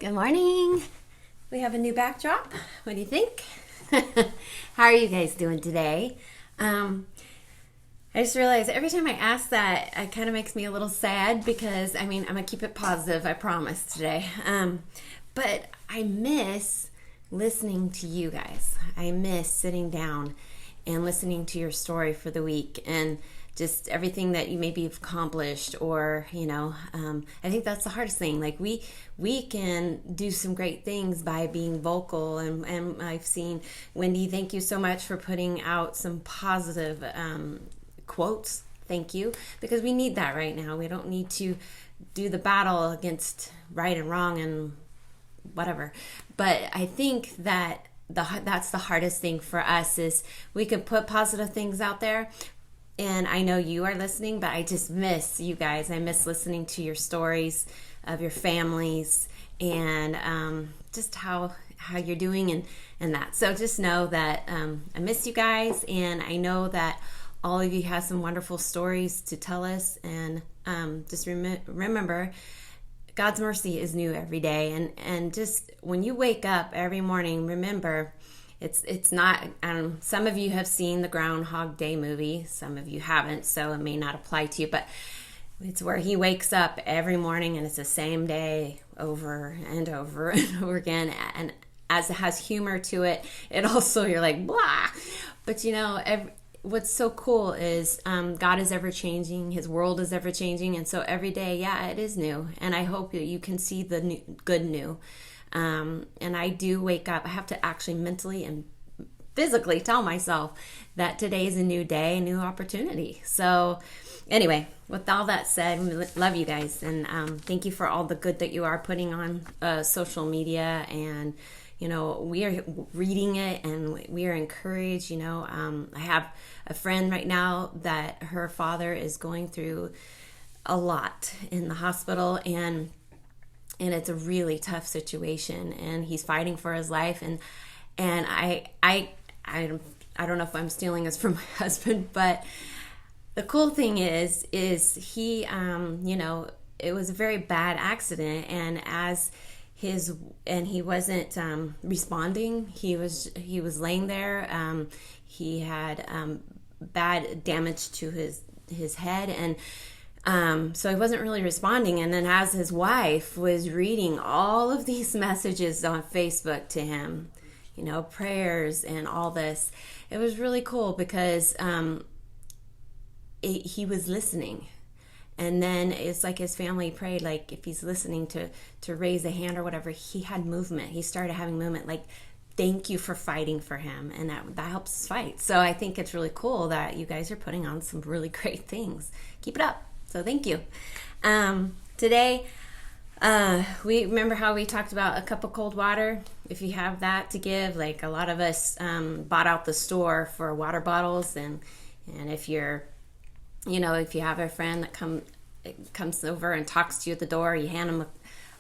Good morning. We have a new backdrop. What do you think? How are you guys doing today? I just realized every time I ask that, it kind of makes me a little sad because, I'm going to keep it positive, I promise today. But I miss listening to you guys. I miss sitting down and listening to your story for the week and just everything that you maybe have accomplished, or I think that's the hardest thing. Like we can do some great things by being vocal, and I've seen Wendy, thank you so much for putting out some positive quotes. Thank you, because we need that right now. We don't need to do the battle against right and wrong and whatever, but I think that that's the hardest thing for us is we can put positive things out there. And I know you are listening, but I just miss you guys. I miss listening to your stories of your families and just how you're doing and that. So just know that I miss you guys, and I know that all of you have some wonderful stories to tell us. And just remember, God's mercy is new every day. And just when you wake up every morning, remember, it's not, some of you have seen the Groundhog Day movie. Some of you haven't, so it may not apply to you, but it's where he wakes up every morning and it's the same day over and over and over again. And as it has humor to it, it also, you're like, blah. But what's so cool is God is ever changing. His world is ever changing. And so every day, yeah, it is new. And I hope that you can see the good new. And I do wake up. I have to actually mentally and physically tell myself that today is a new day, a new opportunity. So anyway, with all that said, we love you guys. And thank you for all the good that you are putting on social media. And, we are reading it and we are encouraged. I have a friend right now that her father is going through a lot in the hospital, and it's a really tough situation, and he's fighting for his life. And I don't know if I'm stealing this from my husband, but the cool thing is he, it was a very bad accident, and he wasn't responding. He was laying there. He had bad damage to his head, and so he wasn't really responding. And then as his wife was reading all of these messages on Facebook to him, prayers and all this, it was really cool because he was listening. And then it's like his family prayed, like if he's listening to raise a hand or whatever, he had movement. He started having movement, like, thank you for fighting for him. And that helps us fight. So I think it's really cool that you guys are putting on some really great things. Keep it up. So thank you. Today, we remember how we talked about a cup of cold water. If you have that to give, like a lot of us bought out the store for water bottles, and if you're, if you have a friend that comes over and talks to you at the door, you hand them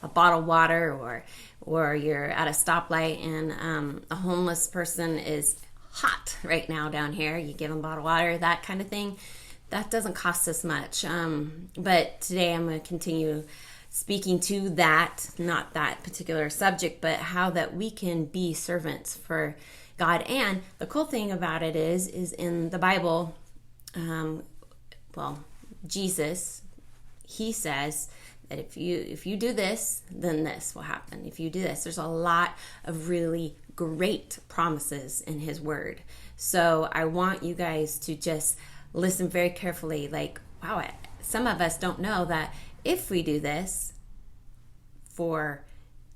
a bottle of water, or you're at a stoplight and a homeless person is hot right now down here, you give them a bottle of water, that kind of thing. That doesn't cost us much. But today I'm going to continue speaking to that, not that particular subject, but how that we can be servants for God. And the cool thing about it is in the Bible, Jesus, he says that if you do this, then this will happen. If you do this, there's a lot of really great promises in his word. So I want you guys to just listen very carefully. Like, wow, some of us don't know that if we do this for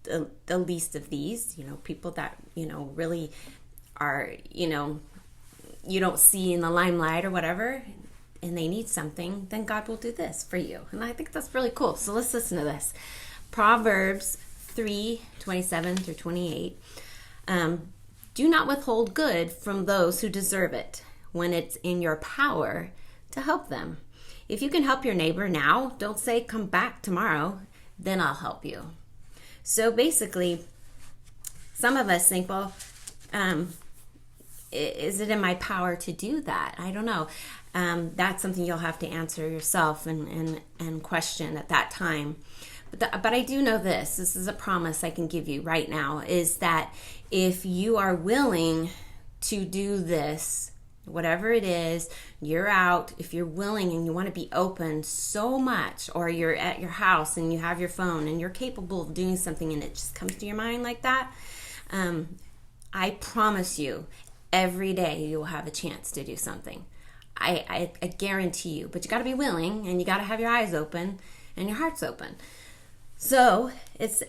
the least of these, people that, really are, you don't see in the limelight or whatever, and they need something, then God will do this for you. And I think that's really cool. So let's listen to this. Proverbs 3:27 through 28. Do not withhold good from those who deserve it when it's in your power to help them. If you can help your neighbor now, don't say, come back tomorrow, then I'll help you. So basically, some of us think, well, is it in my power to do that? I don't know. That's something you'll have to answer yourself and question at that time. But I do know this is a promise I can give you right now, is that if you are willing to do this, whatever it is, you're out, if you're willing and you want to be open so much, or you're at your house and you have your phone and you're capable of doing something and it just comes to your mind like that, I promise you, every day you will have a chance to do something. I guarantee you, but you got to be willing, and you got to have your eyes open and your heart's open. So it's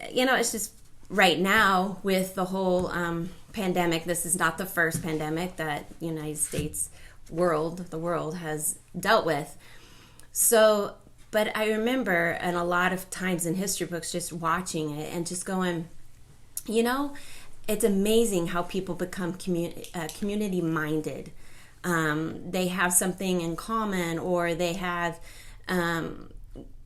just right now with the whole pandemic. This is not the first pandemic that United States the world has dealt with. So, but I remember, and a lot of times in history books, just watching it and just going, it's amazing how people become community minded. They have something in common, or they have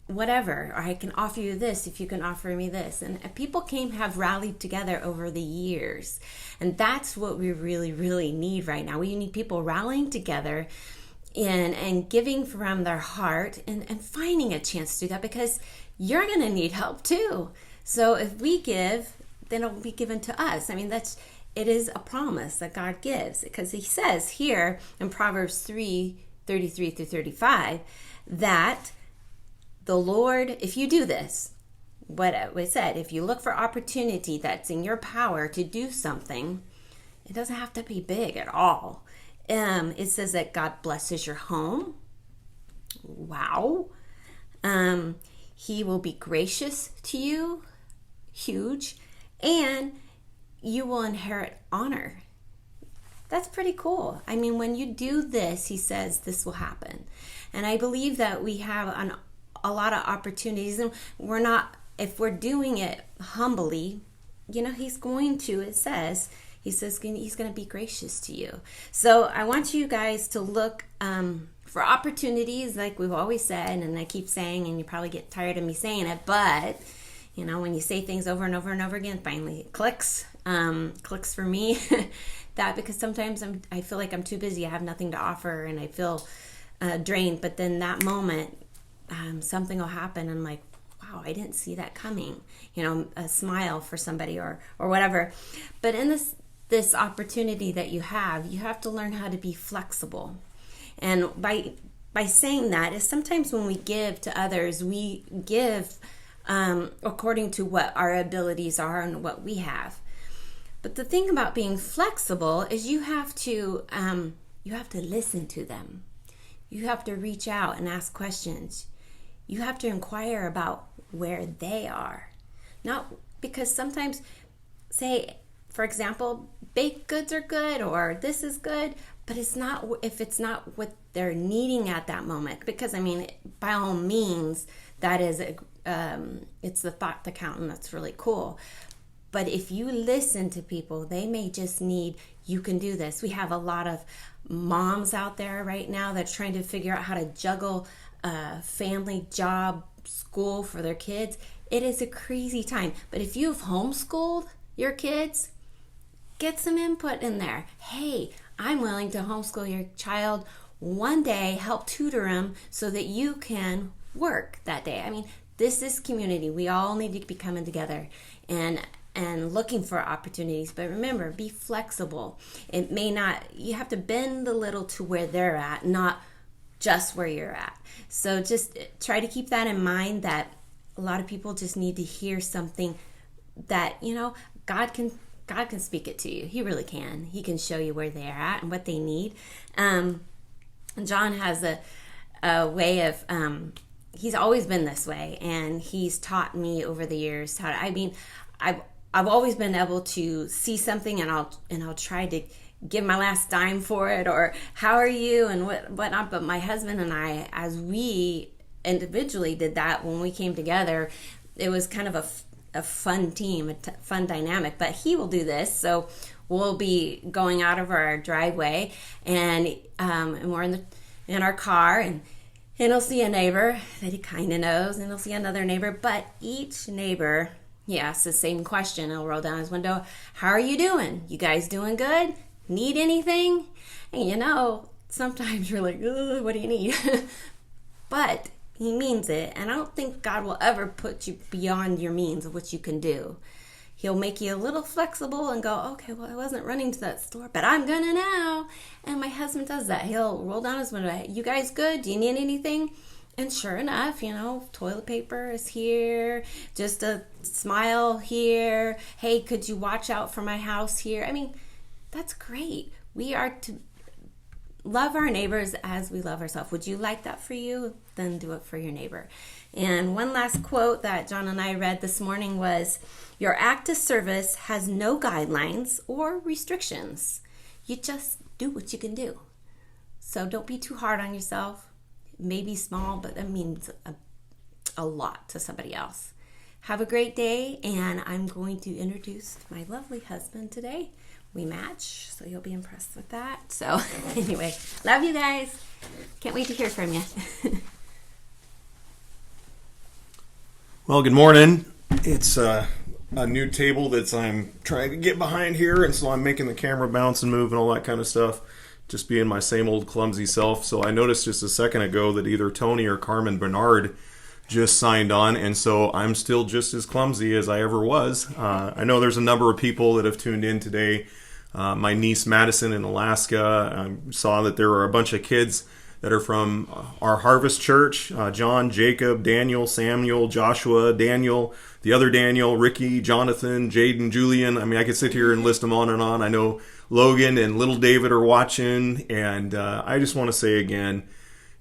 whatever, or I can offer you this if you can offer me this. And people have rallied together over the years. And that's what we really, really need right now. We need people rallying together and giving from their heart and finding a chance to do that, because you're going to need help too. So if we give, then it'll be given to us. I mean, it is a promise that God gives, because he says here in Proverbs 3:33 through 35, that the Lord, if you do this, what we said, if you look for opportunity that's in your power to do something, it doesn't have to be big at all. It says that God blesses your home. Wow. He will be gracious to you. Huge. And you will inherit honor. That's pretty cool. I mean, when you do this, he says this will happen. And I believe that we have a lot of opportunities, and if we're doing it humbly, he's going to, he says he's going to be gracious to you. So I want you guys to look for opportunities, like we've always said, and I keep saying, and you probably get tired of me saying it, but when you say things over and over and over again, finally it clicks for me. That, because sometimes I feel like I'm too busy, I have nothing to offer, and I feel drained. But then that moment, something will happen, and I'm like, wow, I didn't see that coming. A smile for somebody or whatever. But in this opportunity that you have to learn how to be flexible. And by saying that is, sometimes when we give to others, we give according to what our abilities are and what we have. But the thing about being flexible is you have to listen to them. You have to reach out and ask questions. You have to inquire about where they are. Not because sometimes, say, for example, baked goods are good or this is good, but it's not if it's not what they're needing at that moment. Because, I mean, by all means, that is it's the thought that counts, and that's really cool. But if you listen to people, they may just need, you can do this. We have a lot of moms out there right now that's trying to figure out how to juggle family, job, school for their kids. It is a crazy time. But if you've homeschooled your kids, get some input in there. Hey, I'm willing to homeschool your child one day, help tutor them so that you can work that day. I mean, this is community. We all need to be coming together and looking for opportunities. But remember, be flexible. It may not, you have to bend a little to where they're at, not just where you're at. So just try to keep that in mind, that a lot of people just need to hear something that, God can speak it to you. He really can. He can show you where they're at and what they need. John has a way of, he's always been this way, and he's taught me over the years how to, I've always been able to see something, and I'll try to give my last dime for it, or how are you and whatnot. But my husband and I, as we individually did that when we came together, it was kind of a fun team, fun dynamic. But he will do this, so we'll be going out of our driveway, and we're in our car, and he'll see a neighbor that he kind of knows, and he'll see another neighbor. But each neighbor, he asks the same question. He'll roll down his window. How are you doing? You guys doing good? Need anything? And sometimes you're like, what do you need? But He means it. And I don't think God will ever put you beyond your means of what you can do. He'll make you a little flexible and go, okay, well, I wasn't running to that store, but I'm gonna now. And my husband does that. He'll roll down his window. You guys good? Do you need anything? And sure enough, toilet paper is here, just a smile here. Hey, could you watch out for my house here? I mean, that's great. We are to love our neighbors as we love ourselves. Would you like that for you? Then do it for your neighbor. And one last quote that John and I read this morning was, your act of service has no guidelines or restrictions. You just do what you can do. So don't be too hard on yourself. Maybe small, but that means a lot to somebody else. Have a great day, and I'm going to introduce my lovely husband today. We match, so you'll be impressed with that. So anyway, love you guys. Can't wait to hear from you. Well, good morning. It's a new table that I'm trying to get behind here, and so I'm making the camera bounce and move and all that kind of stuff. Just being my same old clumsy self. So I noticed just a second ago that either Tony or Carmen Bernard just signed on, and so I'm still just as clumsy as I ever was. I know there's a number of people that have tuned in today. My niece Madison in Alaska. I saw that there were a bunch of kids that are from our Harvest Church. John, Jacob, Daniel, Samuel, Joshua, Daniel, the other Daniel, Ricky, Jonathan, Jaden, Julian. I mean, I could sit here and list them on and on. I know Logan and little David are watching, and I just want to say again,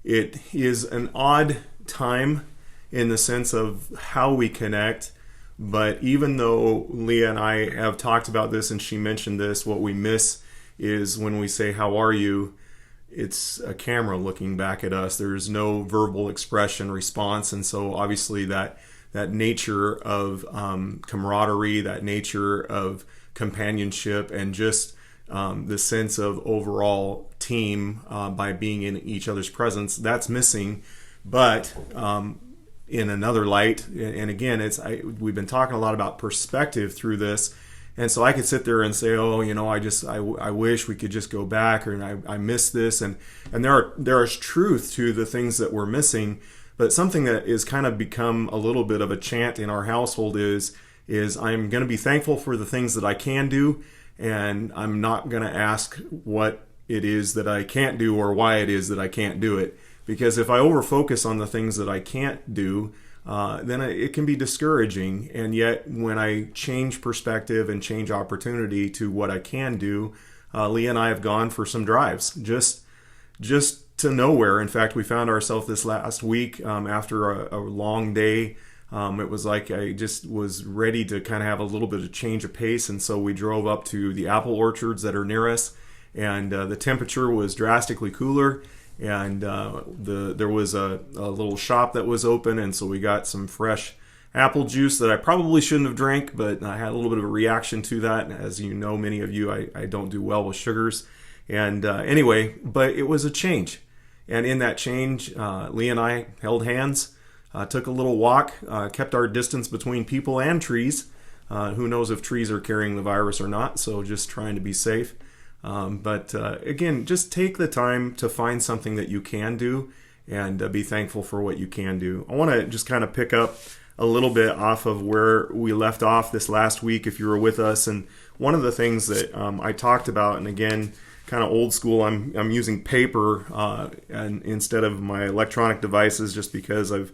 it is an odd time in the sense of how we connect, but even though Leah and I have talked about this and she mentioned this, what we miss is when we say, how are you? It's a camera looking back at us. There's no verbal expression response, and so obviously that nature of camaraderie, that nature of companionship, and just the sense of overall team by being in each other's presence, that's missing. But in another light, and again, we've been talking a lot about perspective through this, and so I could sit there and say, oh, I wish we could just go back, or I miss this, and there is truth to the things that we're missing. But something that is kind of become a little bit of a chant in our household is I'm going to be thankful for the things that I can do, and I'm not going to ask what it is that I can't do or why it is that I can't do it. Because if I over-focus on the things that I can't do, then it can be discouraging. And yet, when I change perspective and change opportunity to what I can do, Leah and I have gone for some drives, just to nowhere. In fact, we found ourselves this last week after a long day. It was like I just was ready to kind of have a little bit of change of pace, and so we drove up to the apple orchards that are near us, and the temperature was drastically cooler, and there was a little shop that was open, and so we got some fresh apple juice that I probably shouldn't have drank, but I had a little bit of a reaction to that. As you know, many of you, I don't do well with sugars, and anyway, but it was a change, and in that change, Lee and I held hands. Took a little walk, kept our distance between people and trees. Who knows if trees are carrying the virus or not, so just trying to be safe. But again, just take the time to find something that you can do and be thankful for what you can do. I want to just kind of pick up a little bit off of where we left off this last week, if you were with us. And one of the things that I talked about, and again, kind of old school, I'm using paper and instead of my electronic devices, just because I've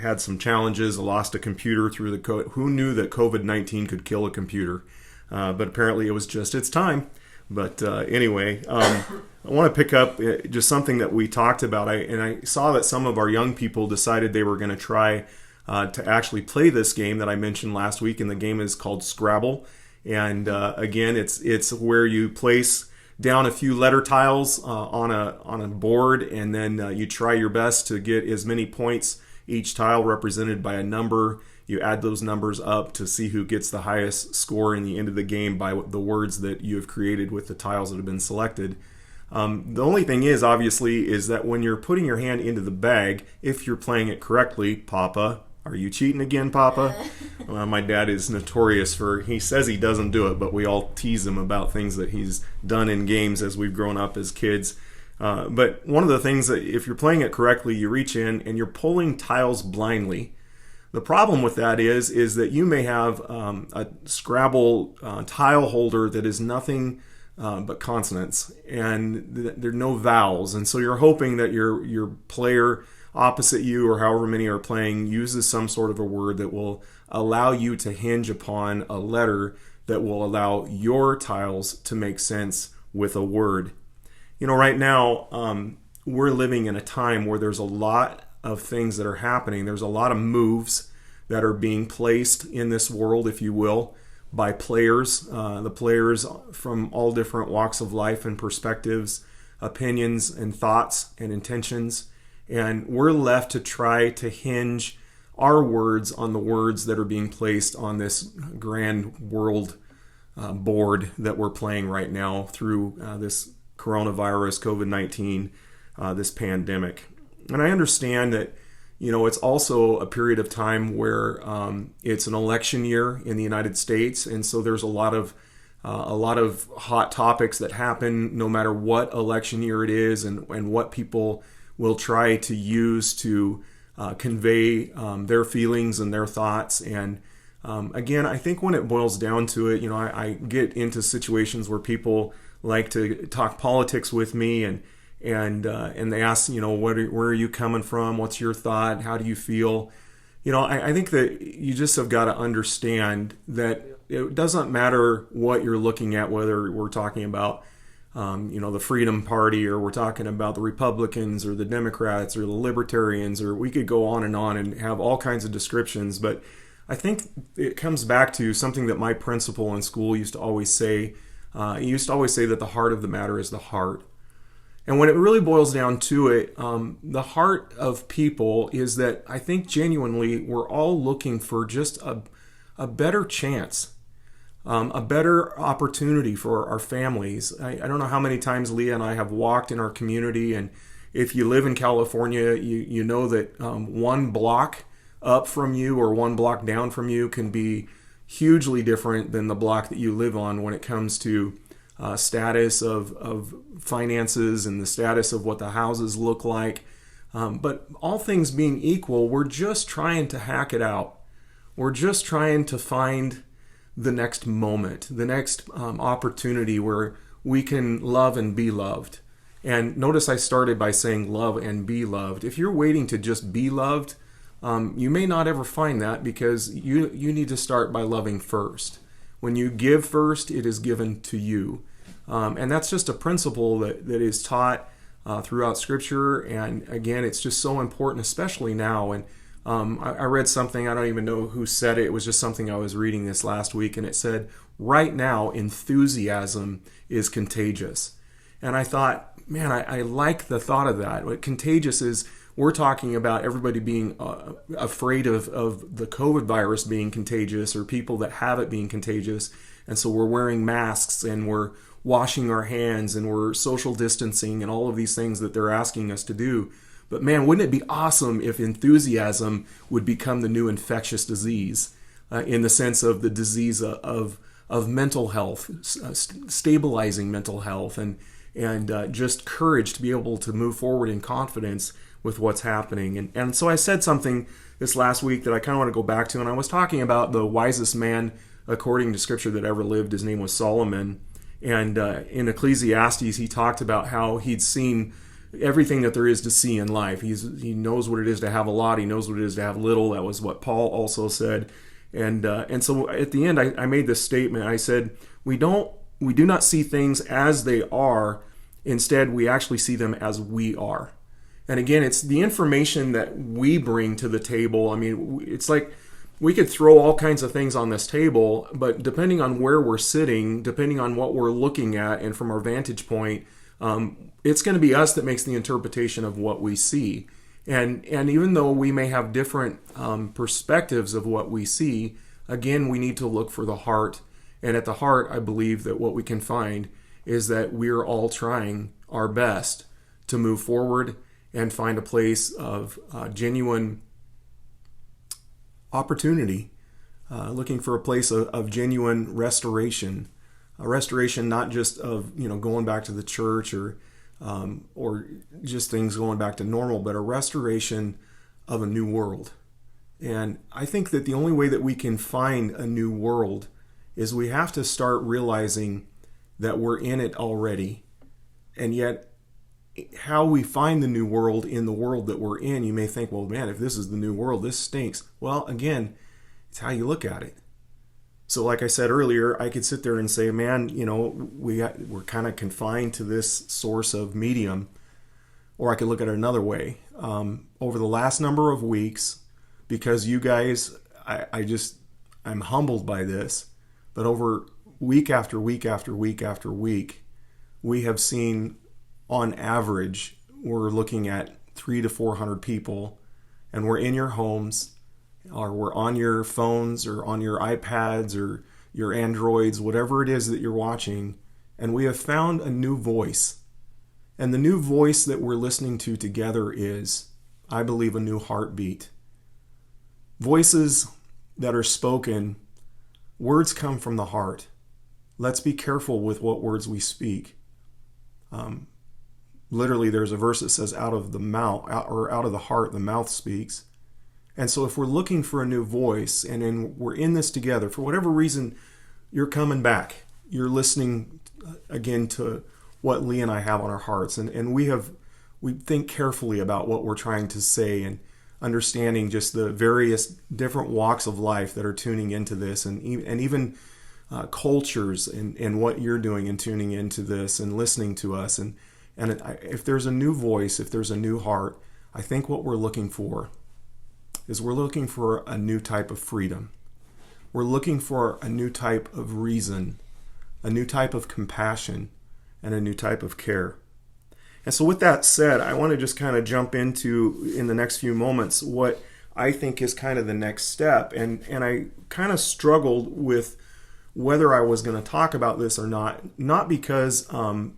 had some challenges. I lost a computer through who knew that COVID-19 could kill a computer? But apparently it was just its time. But anyway, I want to pick up just something that we talked about. I saw that some of our young people decided they were going to try to actually play this game that I mentioned last week, and the game is called Scrabble. And again, it's where you place down a few letter tiles on a board, and then you try your best to get as many points, each tile represented by a number. You add those numbers up to see who gets the highest score in the end of the game by the words that you have created with the tiles that have been selected. The only thing is, obviously, is that when you're putting your hand into the bag, if you're playing it correctly, Papa, are you cheating again, Papa? My dad is notorious he says he doesn't do it, but we all tease him about things that he's done in games as we've grown up as kids. But one of the things that if you're playing it correctly, you reach in and you're pulling tiles blindly. The problem with that is that you may have a Scrabble tile holder that is nothing but consonants, and there are no vowels. And so you're hoping that your player opposite you, or however many are playing, uses some sort of a word that will allow you to hinge upon a letter that will allow your tiles to make sense with a word. Right now, we're living in a time where there's a lot of things that are happening. There's a lot of moves that are being placed in this world, if you will, by players. The players from all different walks of life and perspectives, opinions and thoughts and intentions. And we're left to try to hinge our words on the words that are being placed on this grand world board that we're playing right now through this coronavirus, COVID-19, this pandemic. And I understand that, it's also a period of time where it's an election year in the United States, and so there's a lot of hot topics that happen no matter what election year it is, and what people will try to use to convey their feelings and their thoughts. And again, I think when it boils down to it, I get into situations where people like to talk politics with me, and they ask, where are you coming from? What's your thought? How do you feel? I think that you just have got to understand that it doesn't matter what you're looking at, whether we're talking about, the Freedom Party, or we're talking about the Republicans or the Democrats or the Libertarians, or we could go on and have all kinds of descriptions. But I think it comes back to something that my principal in school used to always say. He used to always say that the heart of the matter is the heart. And when it really boils down to it, the heart of people is that I think genuinely we're all looking for just a better chance, a better opportunity for our families. I don't know how many times Leah and I have walked in our community, and if you live in California, you know that one block up from you or one block down from you can be hugely different than the block that you live on when it comes to status of finances and the status of what the houses look like. But all things being equal, we're just trying to hack it out. We're just trying to find the next moment, the next opportunity where we can love and be loved. And notice I started by saying love and be loved. If you're waiting to just be loved, you may not ever find that, because you need to start by loving first. When you give first, it is given to you. And that's just a principle that is taught throughout Scripture. And again, it's just so important, especially now. And I read something, I don't even know who said it. It was just something I was reading this last week. And it said, right now, enthusiasm is contagious. And I thought, man, I like the thought of that. What contagious is, we're talking about everybody being afraid of the COVID virus being contagious, or people that have it being contagious. And so we're wearing masks, and we're washing our hands, and we're social distancing, and all of these things that they're asking us to do. But man, wouldn't it be awesome if enthusiasm would become the new infectious disease, in the sense of the disease of mental health, stabilizing mental health, and just courage to be able to move forward in confidence with what's happening. And so I said something this last week that I kind of want to go back to, and I was talking about the wisest man according to Scripture that ever lived. His name was Solomon. And in Ecclesiastes, he talked about how he'd seen everything that there is to see in life. He knows what it is to have a lot. He knows what it is to have little. That was what Paul also said. And so at the end, I made this statement. I said, we do not see things as they are. Instead, we actually see them as we are. And again, it's the information that we bring to the table. I mean, it's like we could throw all kinds of things on this table, but depending on where we're sitting, depending on what we're looking at, and from our vantage point, it's going to be us that makes the interpretation of what we see. And even though we may have different perspectives of what we see, again, we need to look for the heart. And at the heart, I believe that what we can find is that we're all trying our best to move forward and find a place of genuine opportunity, looking for a place of genuine restoration. A restoration not just of going back to the church or or just things going back to normal, but a restoration of a new world. And I think that the only way that we can find a new world is we have to start realizing that we're in it already. And yet, how we find the new world in the world that we're in, you may think, well, man, if this is the new world, this stinks. Well, again, it's how you look at it. So like I said earlier, I could sit there and say, man, we're kind of confined to this source of medium. Or I could look at it another way. Over the last number of weeks, because you guys, I'm humbled by this, but over week after week after week after week, we have seen, on average, we're looking at 300 to 400 people, and we're in your homes, or we're on your phones, or on your iPads, or your Androids, whatever it is that you're watching, and we have found a new voice. And the new voice that we're listening to together is, I believe, a new heartbeat. Voices that are spoken, words come from the heart. Let's be careful with what words we speak. Literally, there's a verse that says, out of the mouth, or out of the heart, the mouth speaks. And so if we're looking for a new voice, and we're in this together, for whatever reason, you're coming back. You're listening again to what Lee and I have on our hearts. And we think carefully about what we're trying to say, and understanding just the various different walks of life that are tuning into this, and even cultures, and what you're doing and tuning into this and listening to us. And if there's a new voice, if there's a new heart, I think what we're looking for is we're looking for a new type of freedom. We're looking for a new type of reason, a new type of compassion, and a new type of care. And so with that said, I want to just kind of jump into, in the next few moments, what I think is kind of the next step. And I kind of struggled with whether I was going to talk about this or not because I'm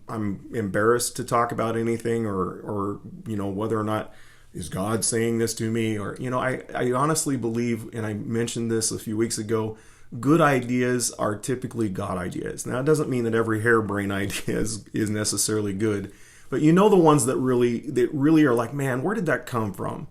embarrassed to talk about anything, or whether or not is God saying this to me, or I honestly believe, and I mentioned this a few weeks ago, good ideas are typically God ideas. Now, it doesn't mean that every harebrained idea is necessarily good, but the ones that really are like, man, where did that come from?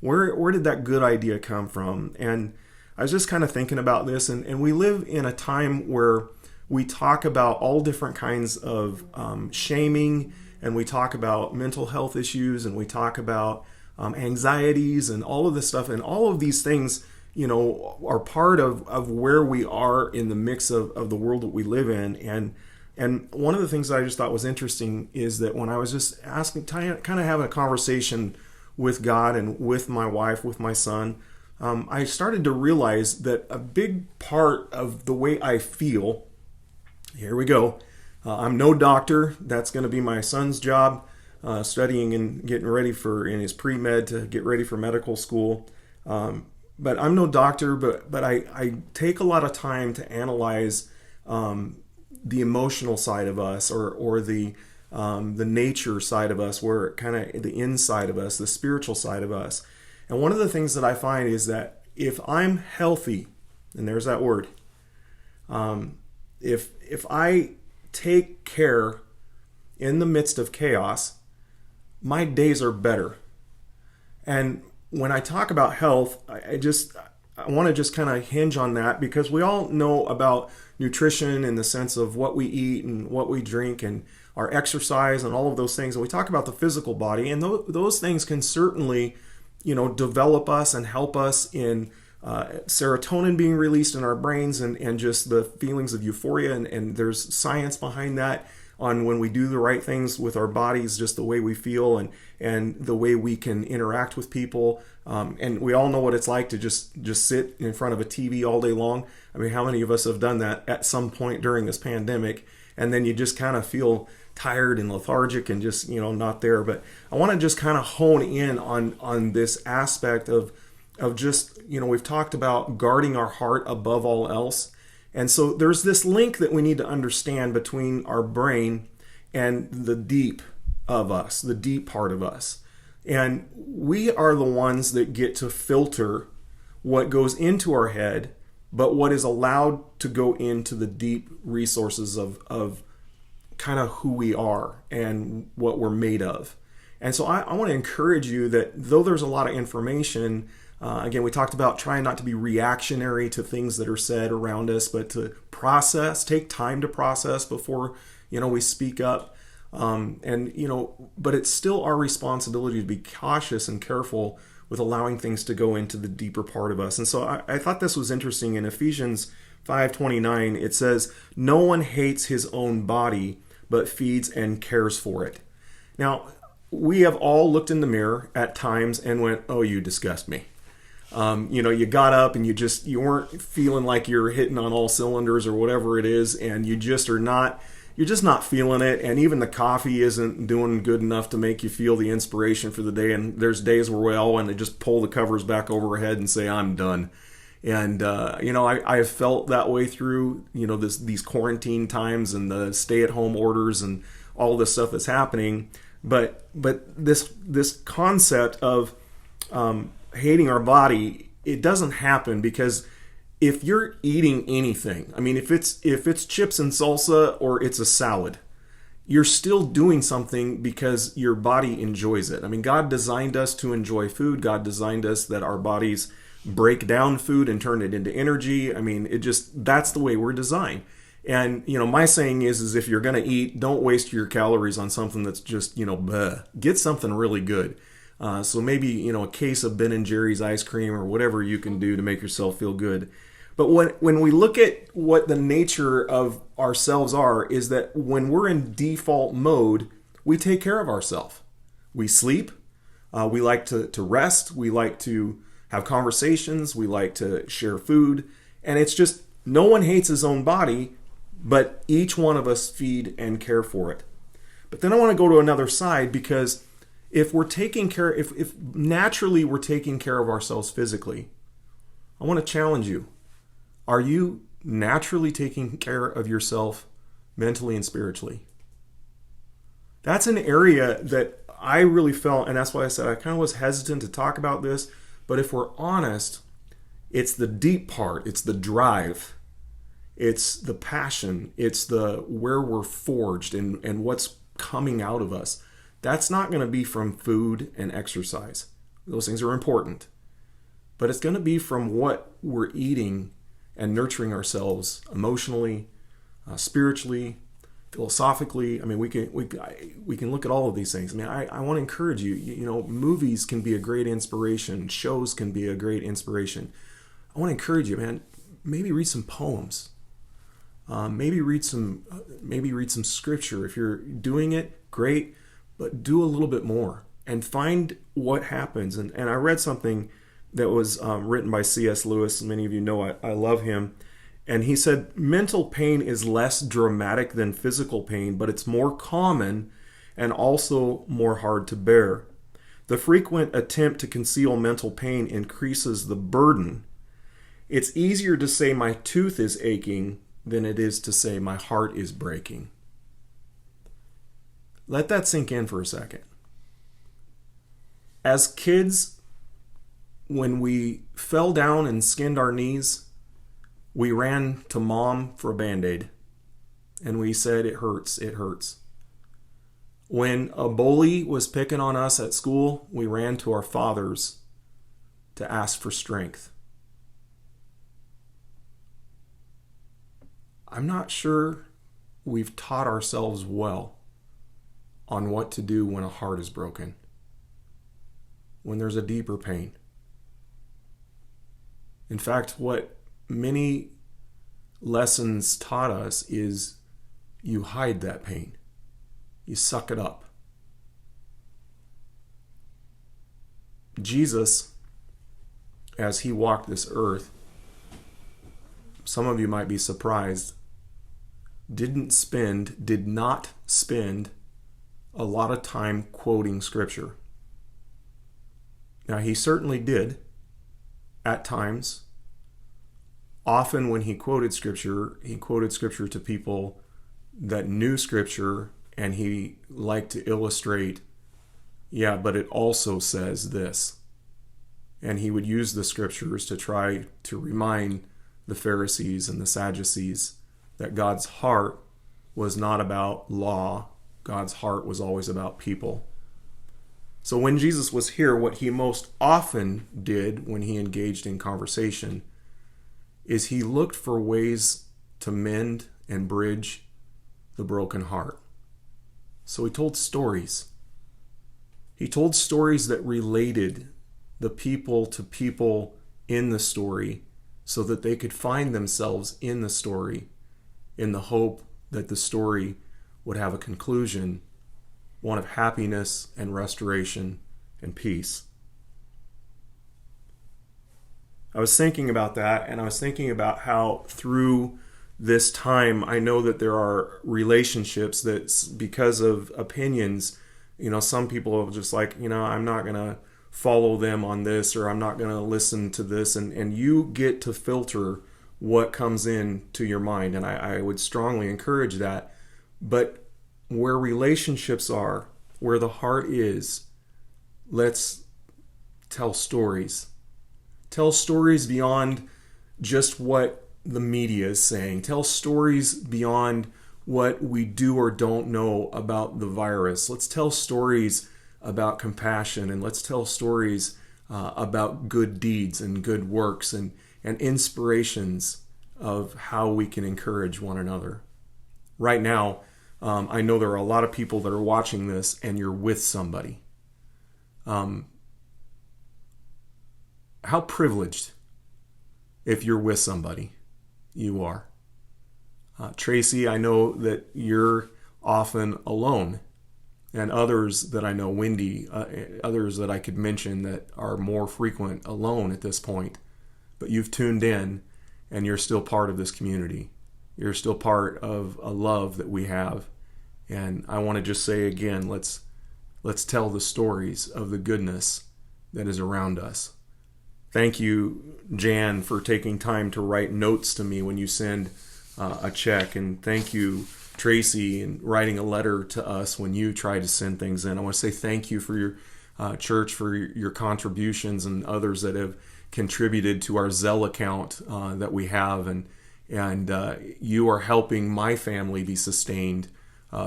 Where did that good idea come from? And I was just kind of thinking about this, and we live in a time where we talk about all different kinds of shaming, and we talk about mental health issues, and we talk about anxieties, and all of this stuff, and all of these things, are part of where we are in the mix of the world that we live in. And one of the things that I just thought was interesting is that when I was just kind of having a conversation with God and with my wife, with my son, I started to realize that a big part of the way I feel, here we go, I'm no doctor. That's going to be my son's job, studying and getting ready in his pre-med to get ready for medical school. But I'm no doctor, but I take a lot of time to analyze the emotional side of us, or the nature side of us, where kind of the inside of us, the spiritual side of us. And one of the things that I find is that if I'm healthy, and there's that word, if I take care in the midst of chaos, my days are better. And when I talk about health, I want to just kind of hinge on that, because we all know about nutrition in the sense of what we eat and what we drink and our exercise and all of those things. And we talk about the physical body, and those things can certainly develop us and help us in serotonin being released in our brains, and just the feelings of euphoria. And there's science behind that, on when we do the right things with our bodies, just the way we feel and the way we can interact with people. And we all know what it's like to just sit in front of a TV all day long. I mean, how many of us have done that at some point during this pandemic? And then you just kind of feel tired and lethargic and just, not there. But I want to just kind of hone in on this aspect of just, we've talked about guarding our heart above all else. And so there's this link that we need to understand between our brain and the deep of us, the deep part of us. And we are the ones that get to filter what goes into our head, but what is allowed to go into the deep resources of kind of who we are and what we're made of. And so I want to encourage you that though there's a lot of information, again, we talked about trying not to be reactionary to things that are said around us, but to process, take time to process before, we speak up. But it's still our responsibility to be cautious and careful with allowing things to go into the deeper part of us. And so I thought this was interesting. In Ephesians 5:29, it says, "No one hates his own body, but feeds and cares for it." Now, we have all looked in the mirror at times and went, "Oh, you disgust me." You got up and you weren't feeling like you're hitting on all cylinders or whatever it is, and you're just not feeling it, and even the coffee isn't doing good enough to make you feel the inspiration for the day. And there's days where we all want to just pull the covers back over our head and say, "I'm done." And I have felt that way through these quarantine times and the stay-at-home orders and all this stuff that's happening. But this concept of hating our body, it doesn't happen because if you're eating anything, if it's chips and salsa or it's a salad, you're still doing something because your body enjoys it. God designed us to enjoy food. God designed us that our bodies break down food and turn it into energy. That's the way we're designed. And, my saying is if you're going to eat, don't waste your calories on something that's just, bleh. Get something really good. So maybe, a case of Ben & Jerry's ice cream or whatever you can do to make yourself feel good. But when we look at what the nature of ourselves are, is that when we're in default mode, we take care of ourselves. We sleep. We like to rest. We like to have conversations. We like to share food. And it's just, no one hates his own body, but each one of us feed and care for it. But then I want to go to another side, because if we're taking care, if naturally we're taking care of ourselves physically, I want to challenge you. Are you naturally taking care of yourself mentally and spiritually? That's an area that I really felt, and that's why I said I kind of was hesitant to talk about this. But if we're honest, it's the deep part, it's the drive, it's the passion, it's the where we're forged and what's coming out of us. That's not going to be from food and exercise. Those things are important. But it's going to be from what we're eating and nurturing ourselves emotionally, spiritually, philosophically. We can look at all of these things. I want to encourage you. Movies can be a great inspiration. Shows can be a great inspiration. I want to encourage you, man. Maybe read some poems. Maybe read some scripture. If you're doing it, great. But do a little bit more and find what happens. And I read something that was written by C.S. Lewis. Many of you know I love him. And he said, mental pain is less dramatic than physical pain, but it's more common and also more hard to bear. The frequent attempt to conceal mental pain increases the burden. It's easier to say my tooth is aching than it is to say my heart is breaking. Let that sink in for a second. As kids, when we fell down and skinned our knees, we ran to mom for a Band-Aid. And we said, it hurts, it hurts. When a bully was picking on us at school, we ran to our fathers to ask for strength. I'm not sure we've taught ourselves well on what to do when a heart is broken, when there's a deeper pain. In fact, what many lessons taught us is you hide that pain. You suck it up. Jesus, as he walked this earth, some of you might be surprised, did not spend a lot of time quoting scripture. Now, he certainly did at times. Often when he quoted scripture to people that knew scripture, and he liked to illustrate, but it also says this. And he would use the scriptures to try to remind the Pharisees and the Sadducees that God's heart was not about law. God's heart was always about people. So when Jesus was here, what he most often did when he engaged in conversation is he looked for ways to mend and bridge the broken heart. So he told stories. He told stories that related the people to people in the story so that they could find themselves in the story in the hope that the story would have a conclusion, one of happiness and restoration and peace. I was thinking about that, and I was thinking about how through this time, I know that there are relationships that because of opinions, some people are just like, I'm not going to follow them on this, or I'm not going to listen to this. And you get to filter what comes in to your mind. And I would strongly encourage that. But where relationships are, where the heart is, let's tell stories. Tell stories beyond just what the media is saying. Tell stories beyond what we do or don't know about the virus. Let's tell stories about compassion, and let's tell stories about good deeds and good works and inspirations of how we can encourage one another. Right now, I know there are a lot of people that are watching this and you're with somebody. How privileged if you're with somebody you are. Tracy, I know that you're often alone, and others that I know, Wendy, others that I could mention that are more frequent alone at this point, but you've tuned in and you're still part of this community. You're still part of a love that we have. And I want to just say again, let's tell the stories of the goodness that is around us. Thank you, Jan, for taking time to write notes to me when you send a check. And thank you, Tracy, in writing a letter to us when you try to send things in. I want to say thank you for your church, for your contributions, and others that have contributed to our Zelle account that we have. And you are helping my family be sustained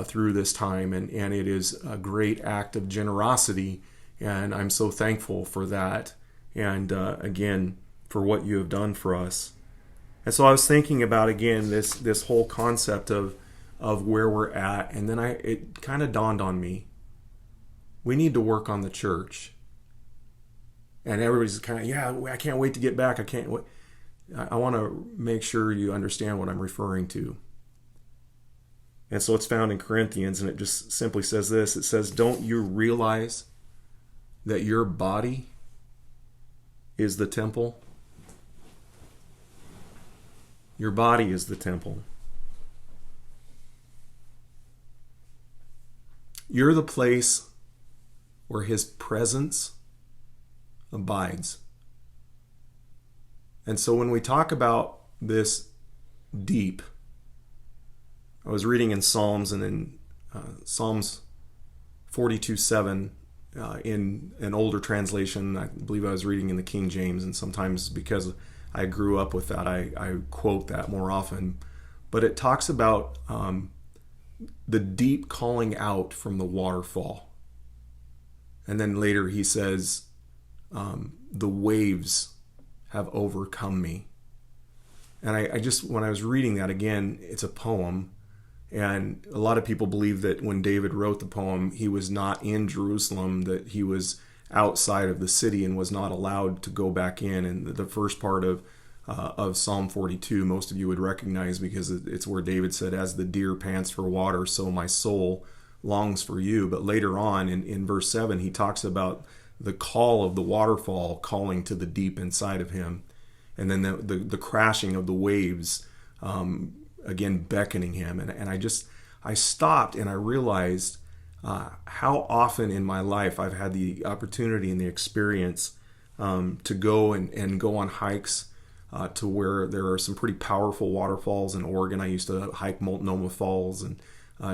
through this time. And it is a great act of generosity. And I'm so thankful for that. And again, for what you have done for us. And so I was thinking about, again, this whole concept of where we're at. And then it kind of dawned on me, we need to work on the church. And everybody's kind of, yeah, I can't wait to get back. I can't wait. I want to make sure you understand what I'm referring to. And so it's found in Corinthians, and it just simply says this. It says, don't you realize that your body is the temple? Your body is the temple. You're the place where His presence abides. And so when we talk about this deep, I was reading in Psalms, and in Psalms 42:7, in an older translation, I believe I was reading in the King James, and sometimes because I grew up with that, I quote that more often. But it talks about the deep calling out from the waterfall. And then later he says, the waves have overcome me. And I just, when I was reading that again, it's a poem. And a lot of people believe that when David wrote the poem, he was not in Jerusalem, that he was outside of the city and was not allowed to go back in. And the first part of Psalm 42, most of you would recognize, because it's where David said, as the deer pants for water, so my soul longs for you. But later on in verse 7, he talks about the call of the waterfall calling to the deep inside of him. And then the crashing of the waves, again, beckoning him. And I stopped and I realized how often in my life I've had the opportunity and the experience to go and go on hikes to where there are some pretty powerful waterfalls in Oregon. I used to hike Multnomah Falls, and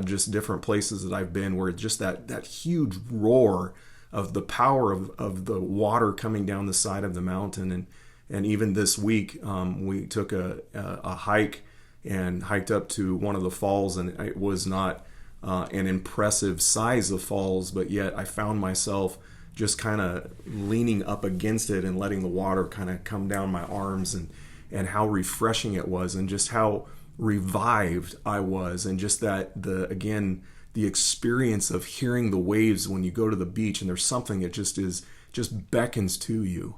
just different places that I've been where just that huge roar of the power of the water coming down the side of the mountain. And even this week, we took a hike and hiked up to one of the falls, and it was not an impressive size of falls, but yet I found myself just kind of leaning up against it and letting the water kind of come down my arms, and how refreshing it was, and just how revived I was, and just that the experience of hearing the waves when you go to the beach, and there's something that just beckons to you.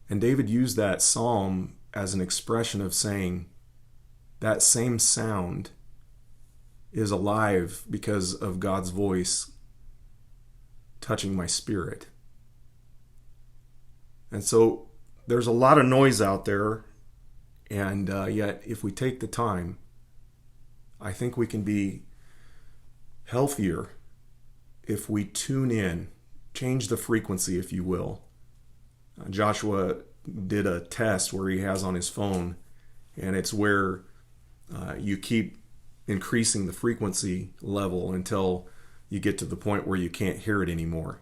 And David used that psalm as an expression of saying that same sound is alive because of God's voice touching my spirit. And so there's a lot of noise out there, and yet if we take the time, I think we can be healthier if we tune in, change the frequency, if you will. Joshua did a test where he has on his phone, and it's where you keep increasing the frequency level until you get to the point where you can't hear it anymore.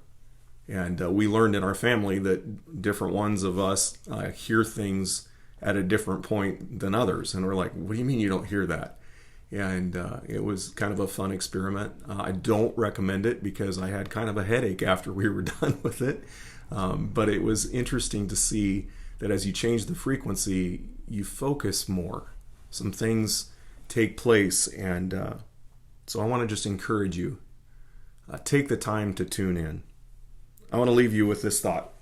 And we learned in our family that different ones of us hear things at a different point than others. And we're like, what do you mean you don't hear that? And it was kind of a fun experiment. I don't recommend it because I had kind of a headache after we were done with it. But it was interesting to see that as you change the frequency, you focus more. Some things take place. And so I want to just encourage you, take the time to tune in. I want to leave you with this thought.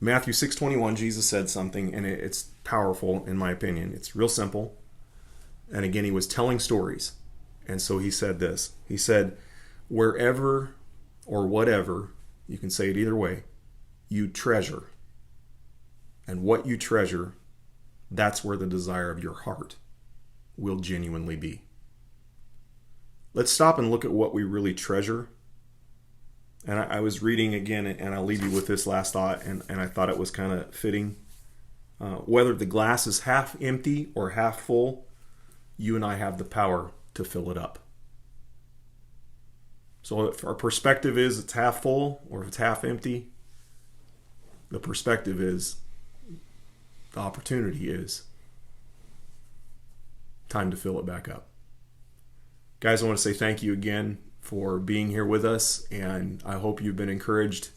Matthew 6:21, Jesus said something, and it's powerful in my opinion. It's real simple. And again, he was telling stories. And so he said this. He said, wherever or whatever, you can say it either way, you treasure. And what you treasure, that's where the desire of your heart will genuinely be. Let's stop and look at what we really treasure. And I was reading again, and I'll leave you with this last thought, and I thought it was kind of fitting. Whether the glass is half empty or half full, you and I have the power to fill it up. So if our perspective is it's half full or if it's half empty, the perspective is, the opportunity is, time to fill it back up. Guys, I want to say thank you again for being here with us, and I hope you've been encouraged.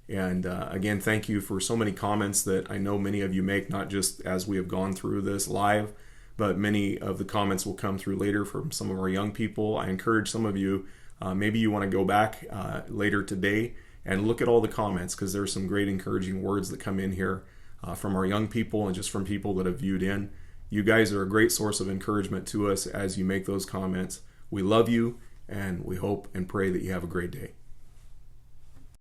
And again, thank you for so many comments that I know many of you make, not just as we have gone through this live, but many of the comments will come through later from some of our young people. I encourage some of you, maybe you want to go back later today and look at all the comments, because there's some great encouraging words that come in here from our young people and just from people that have viewed in. You guys are a great source of encouragement to us as you make those comments. We love you, and we hope and pray that you have a great day.